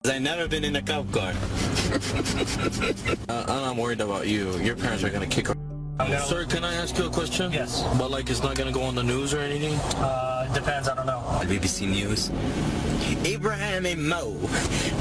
I've never been in a cop car. I'm not worried about you. Your parents are gonna kick her. Sir, can I ask you a question? Yes. But like, it's not gonna go on the news or anything? Depends, I don't know. BBC News. Abraham and Mo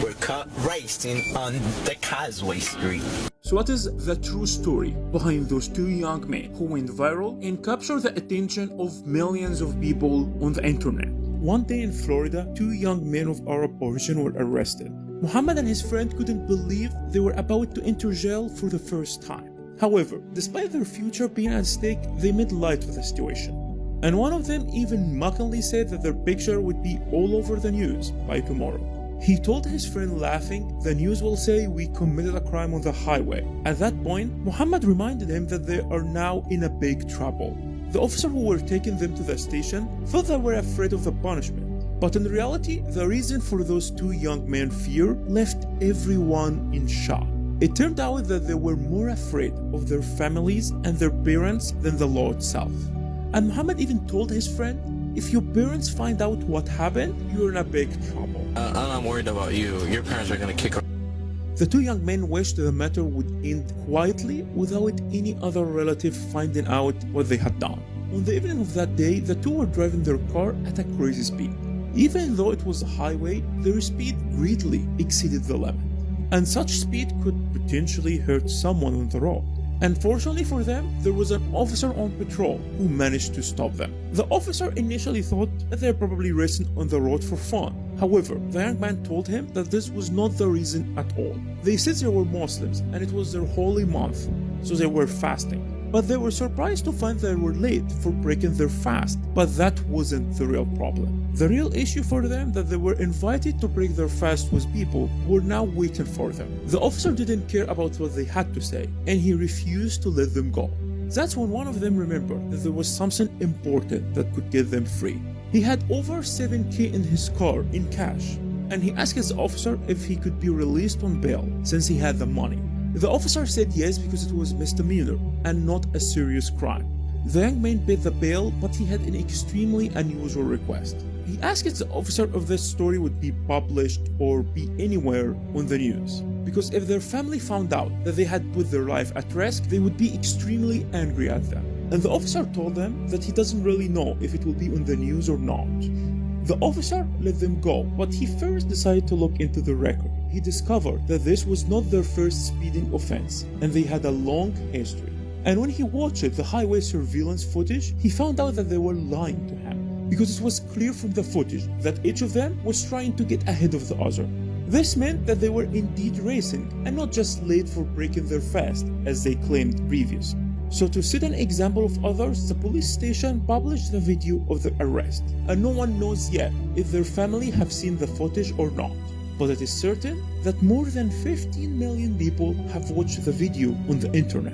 were caught racing on the Causeway Street. So what is the true story behind those two young men who went viral and captured the attention of millions of people on the internet? One day in Florida, two young men of Arab origin were arrested. Muhammad and his friend couldn't believe they were about to enter jail for the first time. However, despite their future being at stake, they made light of the situation. And one of them even mockingly said that their picture would be all over the news by tomorrow. He told his friend laughing, "The news will say we committed a crime on the highway." At that point, Muhammad reminded him that they are now in a big trouble. The officer who were taking them to the station thought they were afraid of the punishment. But in reality, the reason for those two young men's fear left everyone in shock. It turned out that they were more afraid of their families and their parents than the law itself. And Muhammad even told his friend, "If your parents find out what happened, you're in a big trouble." I'm not worried about you. Your parents are gonna kick her. The two young men wished the matter would end quietly without any other relative finding out what they had done. On the evening of that day, the two were driving their car at a crazy speed. Even though it was a highway, their speed greatly exceeded the limit. And such speed could potentially hurt someone on the road. Unfortunately for them, there was an officer on patrol who managed to stop them. The officer initially thought that they're probably racing on the road for fun. However, the young man told him that this was not the reason at all. They said they were Muslims and it was their holy month, so they were fasting. But they were surprised to find they were late for breaking their fast, but that wasn't the real problem. The real issue for them that they were invited to break their fast with people who were now waiting for them. The officer didn't care about what they had to say, and he refused to let them go. That's when one of them remembered that there was something important that could get them free. He had over $7,000 in his car in cash, and he asked his officer if he could be released on bail since he had the money. The officer said yes because it was misdemeanor and not a serious crime. The young man paid the bail, but he had an extremely unusual request. He asked the officer if this story would be published or be anywhere on the news, because if their family found out that they had put their life at risk, they would be extremely angry at them. And the officer told them that he doesn't really know if it will be on the news or not. The officer let them go, but he first decided to look into the record. He discovered that this was not their first speeding offense, and they had a long history. And when he watched the highway surveillance footage, he found out that they were lying to him, because it was clear from the footage that each of them was trying to get ahead of the other. This meant that they were indeed racing, and not just late for breaking their fast, as they claimed previously. So to set an example of others, the police station published the video of the arrest, and no one knows yet if their family have seen the footage or not. But it is certain that more than 15 million people have watched the video on the internet.